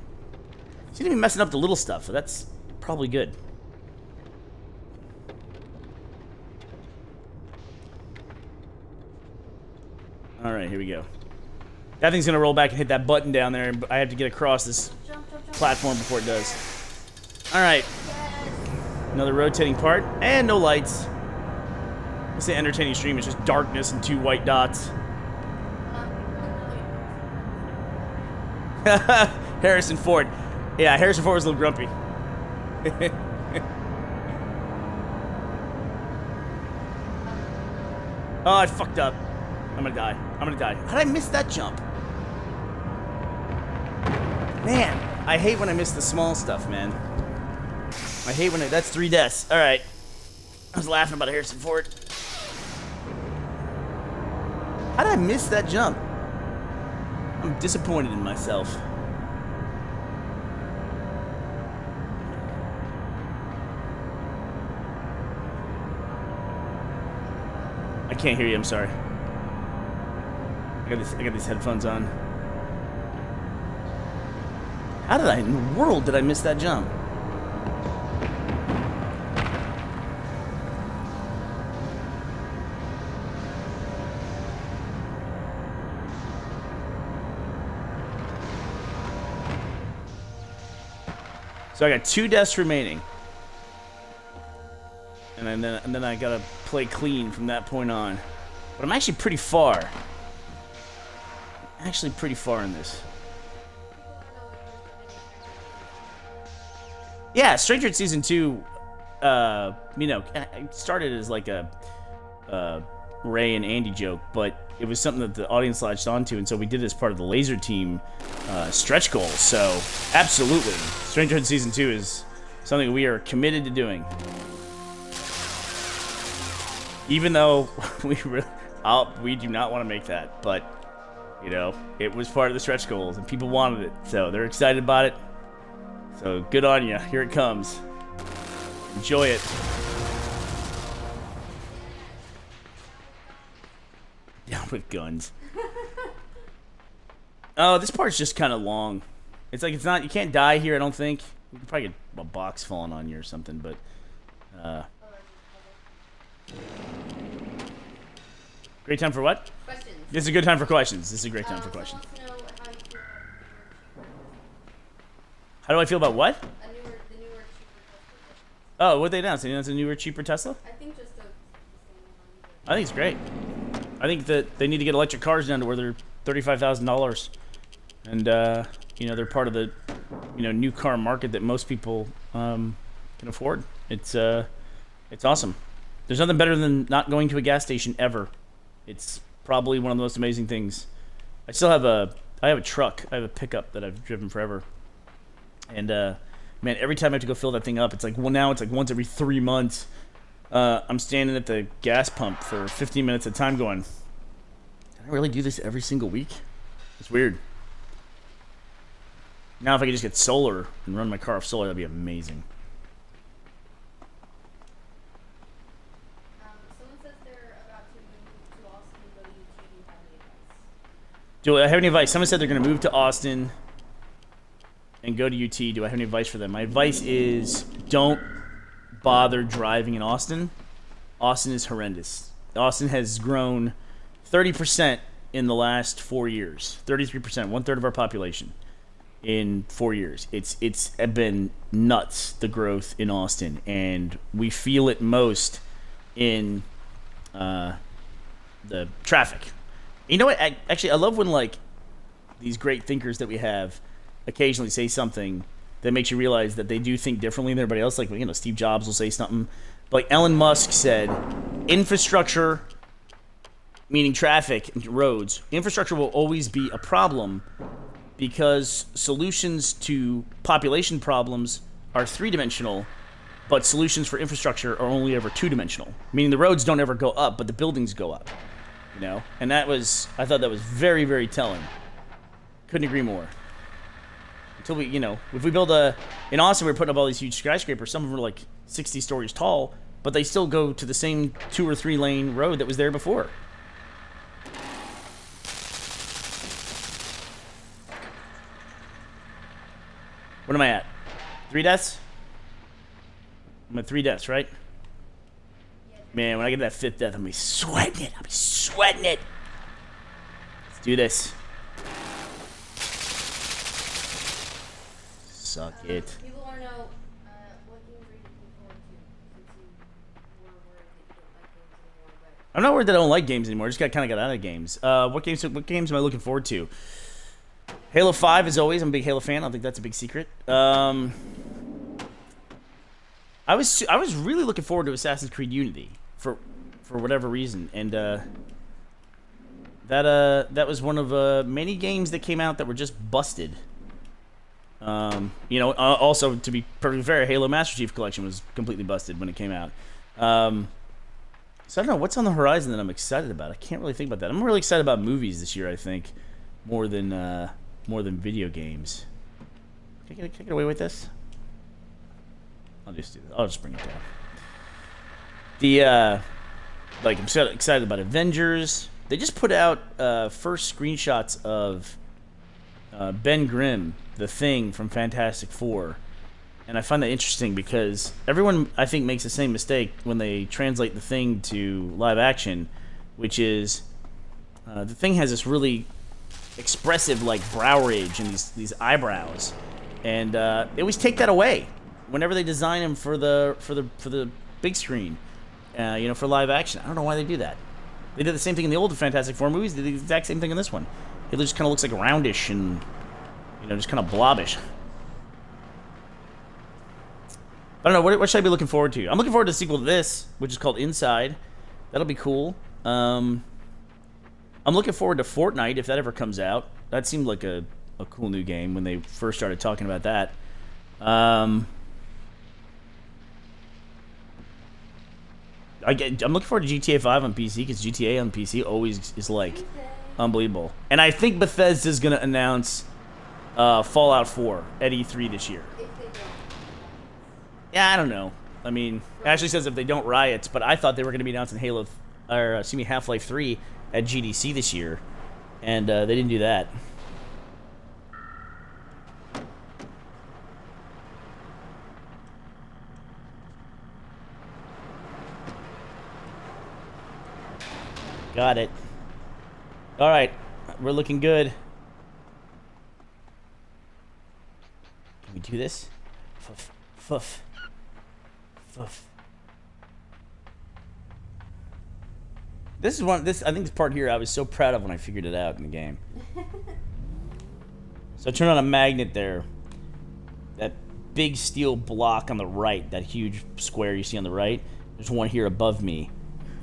Seem to be messing up the little stuff, so that's probably good. All right, here we go. That thing's gonna roll back and hit that button down there, and I have to get across this platform before it does. All right. Another rotating part, and no lights. It's an entertaining stream. It's just darkness and 2 white dots. Harrison Ford. Yeah, Harrison Ford was a little grumpy. Oh, I fucked up. I'm gonna die. I'm gonna die. How did I miss that jump? Man, I hate when I miss the small stuff, man. I hate when that's 3 deaths. All right. I was laughing about Harrison Ford. How did I miss that jump? I'm disappointed in myself. I can't hear you, I'm sorry. I got these headphones on. How in the world did I miss that jump? So I got 2 deaths remaining. And then I gotta play clean from that point on. But I'm actually pretty far. Actually pretty far in this. Yeah, Stranger in Season 2, you know, it started as like a Ray and Andy joke, but it was something that the audience latched onto, and so we did it as part of the Laser Team stretch goals. So, absolutely, Stranger in Season 2 is something we are committed to doing. Even though we do not want to make that, but, you know, it was part of the stretch goals, and people wanted it, so they're excited about it. So, good on you. Here it comes. Enjoy it. Down with guns. Oh, this part's just kind of long. It's like, it's not, you can't die here, I don't think. You could probably get a box falling on you or something, but, great time for what? Questions. This is a good time for questions. This is a great time for questions. How do I feel about what? The newer, cheaper Tesla. Oh, what they announced? They announced a newer, cheaper Tesla? I think just the I think it's great. I think that they need to get electric cars down to where they're $35,000, and you know, they're part of the, you know, new car market that most people can afford. It's awesome. There's nothing better than not going to a gas station ever. It's probably one of the most amazing things. I have a truck. I have a pickup that I've driven forever, and man, every time I have to go fill that thing up, it's like, well, now it's like once every 3 months. I'm standing at the gas pump for 15 minutes at a time going, can I really do this every single week? It's weird. Now if I could just get solar and run my car off solar, that'd be amazing. someone says they're about to move to Austin and go to UT. Do you have any advice? Do I have any advice? Someone said they're going to move to Austin and go to UT. Do I have any advice for them? My advice is don't bother driving in Austin. Austin is horrendous. Austin has grown 30% in the last 4 years. 33%, 1/3 of our population in 4 years. It's been nuts, the growth in Austin, and we feel it most in the traffic. You know what? Actually, I love when like these great thinkers that we have occasionally say something that makes you realize that they do think differently than everybody else. Like, you know, Steve Jobs will say something. But like Elon Musk said, infrastructure meaning traffic and roads. Infrastructure will always be a problem because solutions to population problems are three-dimensional, but solutions for infrastructure are only ever two-dimensional. Meaning the roads don't ever go up, but the buildings go up. You know? And I thought that was very, very telling. Couldn't agree more. Until we, you know, if we build in Austin, we're putting up all these huge skyscrapers. Some of them are like 60 stories tall, but they still go to the same 2 or 3 lane road that was there before. What am I at? 3 deaths? I'm at 3 deaths, right? Man, when I get that 5th death, I'm gonna be sweating it. I'll be sweating it. Let's do this. Suck it. People want to know what games are you looking forward to since you were worried that you don't like games anymore. But I'm not worried that I don't like games anymore. I just kind of got out of games. What games am I looking forward to? Halo 5, as always. I'm a big Halo fan. I don't think that's a big secret. I was really looking forward to Assassin's Creed Unity for whatever reason, and that was one of many games that came out that were just busted. You know, also to be perfectly fair, Halo Master Chief Collection was completely busted when it came out. So I don't know what's on the horizon that I'm excited about. I can't really think about that. I'm really excited about movies this year. I think more than video games. Can I get away with this? I'll just do this. I'll just bring it down. I'm so excited about Avengers. They just put out first screenshots of Ben Grimm, the Thing from Fantastic Four. And I find that interesting because everyone, I think, makes the same mistake when they translate the Thing to live action, which is the Thing has this really expressive, like, brow ridge and these eyebrows, and they always take that away whenever they design him for the big screen, you know, for live action. I don't know why they do that. They did the same thing in the old Fantastic Four movies. They did the exact same thing in this one. It just kind of looks like roundish and, you know, just kind of blobbish. I don't know. What should I be looking forward to? I'm looking forward to the sequel to this, which is called Inside. That'll be cool. I'm looking forward to Fortnite, if that ever comes out. That seemed like a cool new game when they first started talking about that. I'm looking forward to GTA 5 on PC, because GTA on PC always is, like, unbelievable. And I think Bethesda's going to announce Fallout 4 at E3 this year. Yeah, I don't know. I mean, Ashley says if they don't riots, but I thought they were going to be announcing Half-Life 3 at GDC this year, and they didn't do that. Got it. All right, we're looking good. Can we do this? Fuff, fuff, fuff. This is one. I think this part here I was so proud of when I figured it out in the game. So I turn on a magnet there. That big steel block on the right, that huge square you see on the right. There's one here above me.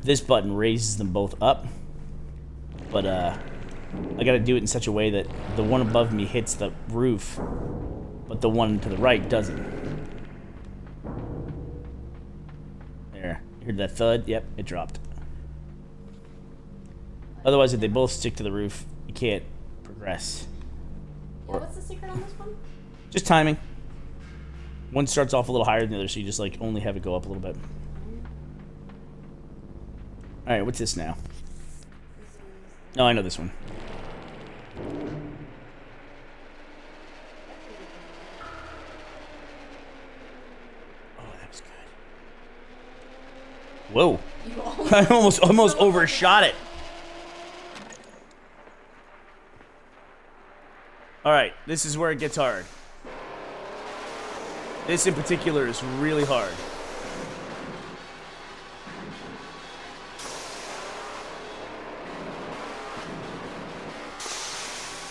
This button raises them both up, but I gotta do it in such a way that the one above me hits the roof, but the one to the right doesn't. There, you heard that thud? Yep, it dropped. Otherwise, if they both stick to the roof, you can't progress. Yeah, what's the secret on this one? Just timing. One starts off a little higher than the other, so you just like only have it go up a little bit. Alright, what's this now? No, I know this one. Oh, that was good. Whoa. I almost overshot it. Alright, this is where it gets hard. This in particular is really hard.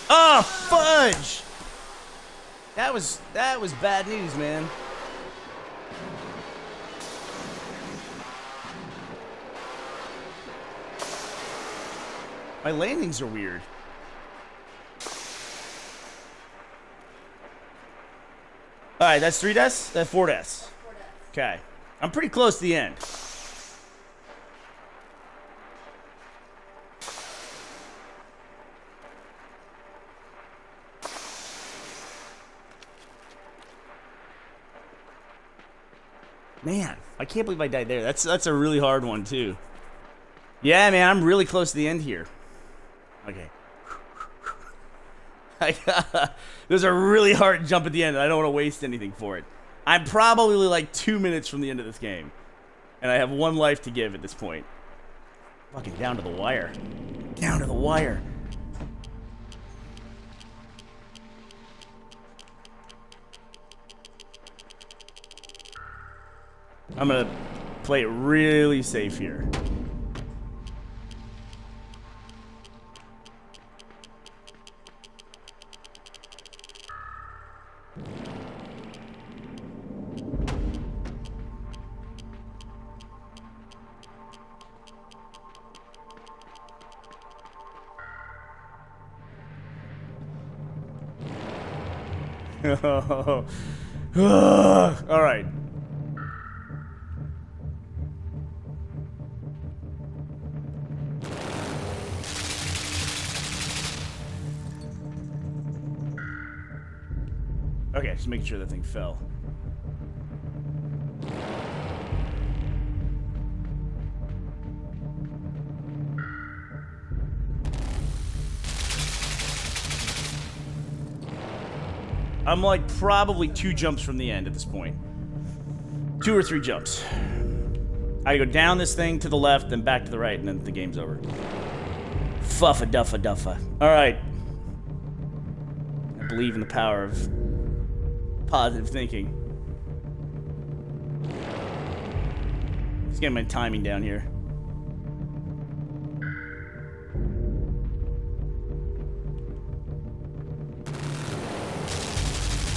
Oh, fudge! That was bad news, man. My landings are weird. All right, that's 3 deaths? That's 4 deaths. 4 deaths. Okay. I'm pretty close to the end. Man, I can't believe I died there. That's a really hard one, too. Yeah, man, I'm really close to the end here. Okay. There's a really hard jump at the end, and I don't want to waste anything for it. I'm probably like 2 minutes from the end of this game. And I have 1 life to give at this point. Fucking down to the wire. Down to the wire. I'm gonna play it really safe here. All right. Okay, just making sure that thing fell. I'm like probably 2 jumps from the end at this point. 2 or 3 jumps. I go down this thing to the left, then back to the right, and then the game's over. Fuffa duffa duffa. All right. I believe in the power of positive thinking. Just getting my timing down here.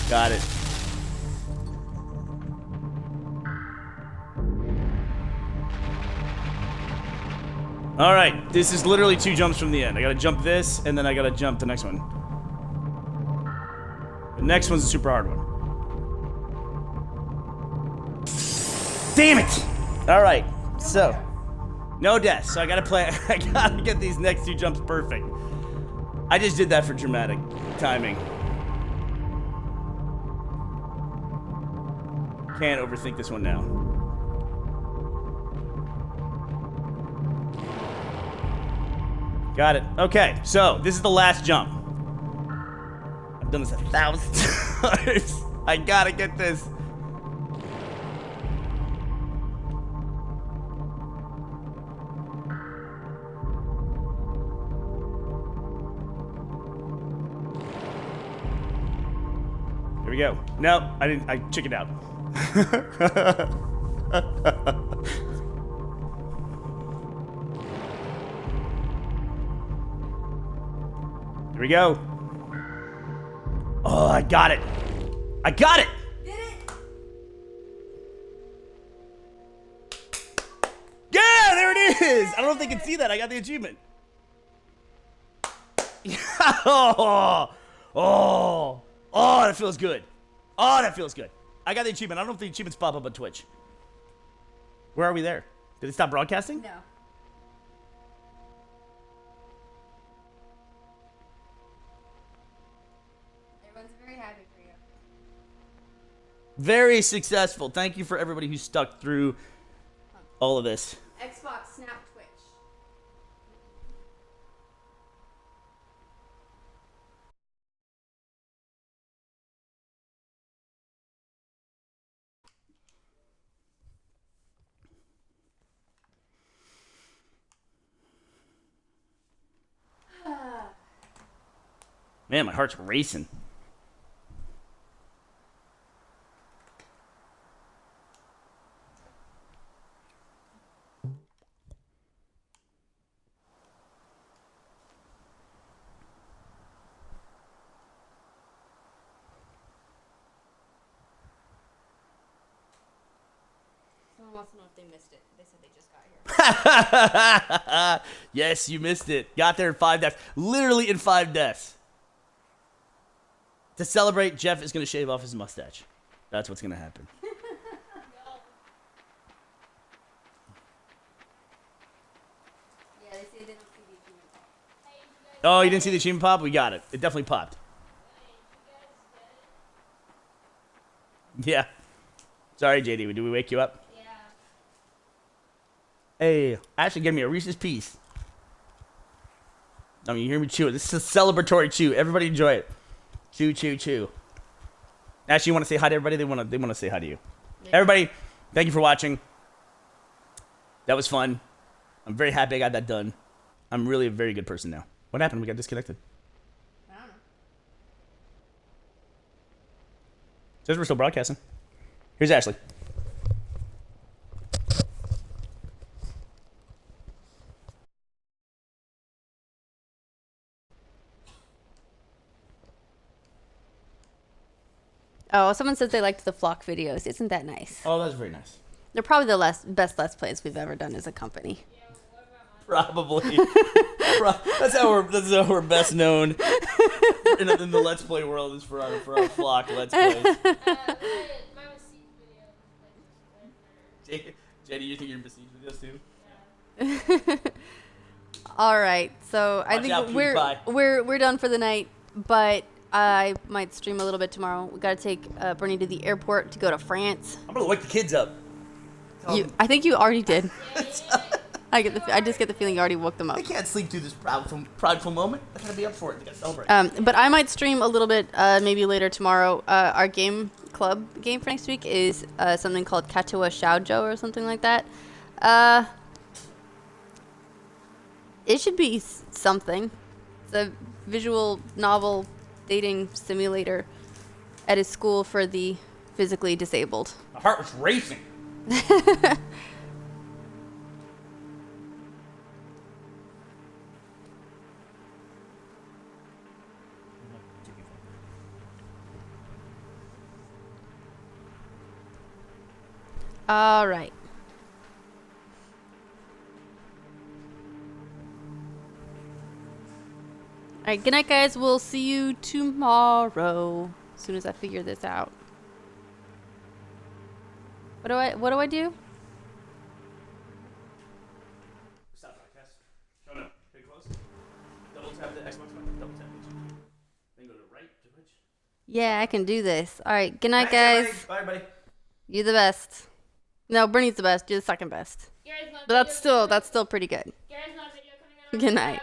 Got it. All right, this is literally 2 jumps from the end. I gotta jump this, and then I gotta jump the next one. The next one's a super hard one. Damn it! All right, so no deaths. So I gotta play. I gotta get these next 2 jumps perfect. I just did that for dramatic timing. Can't overthink this one now. Got it. Okay, so this is the last jump. I've done this 1,000 times. I gotta get this. Here we go. Nope, I didn't. I chickened out. Here we go. Oh, I got it. I got it. Did it? Yeah, there it is. I don't know if they can see that. I got the achievement. Oh, that feels good. Oh, that feels good. I got the achievement. I don't know if the achievements pop up on Twitch. Where are we there? Did it stop broadcasting? No. Everyone's very happy for you. Very successful. Thank you for everybody who stuck through all of this. Xbox, Snap, Twitch. Man, my heart's racing. So Someone wants to know if they missed it. They said they just got here. Yes, you missed it. Got there in 5 deaths. Literally in 5 deaths. To celebrate, Jeff is going to shave off his mustache. That's what's going to happen. Yeah, they say they don't see the achievement. Oh, you didn't see the achievement pop? We got it. It definitely popped. Yeah. Sorry, JD. Did we wake you up? Yeah. Hey, Ashley gave me a Reese's Piece. I mean, you hear me chew it. This is a celebratory chew. Everybody enjoy it. Chew, chew, chew. Ashley, you want to say hi to everybody? They want to say hi to you. Yeah. Everybody, thank you for watching. That was fun. I'm very happy I got that done. I'm really a very good person now. What happened? We got disconnected. I don't know. Says we're still broadcasting. Here's Ashley. Oh, someone says they liked the flock videos. Isn't that nice? Oh, that's very nice. They're probably the best Let's Plays we've ever done as a company. Probably. That's how we're best known in the Let's Play world is for our flock Let's Plays. JD, you think you're in Besiege videos too? All right, so I Watch think out, we're done for the night, but I might stream a little bit tomorrow. We gotta take Burnie to the airport to go to France. I'm gonna wake the kids up. I think you already did. I just get the feeling you already woke them up. They can't sleep through this prideful moment. They gotta be up for it. They gotta celebrate. But I might stream a little bit, maybe later tomorrow. Our game club game for next week is something called Katua Shaojo or something like that. It should be something. It's a visual novel dating simulator at a school for the physically disabled. My heart was racing. All right. All right, good night, guys. We'll see you tomorrow as soon as I figure this out. What do I do? Stop broadcast. Oh no, pretty close. Double tap the Xbox button. Double tap each. Then go to right, to which? Yeah, I can do this. All right, good night, guys. Bye, everybody. You're the best. No, Bernie's the best. You're the second best. But that's still pretty good. Good night.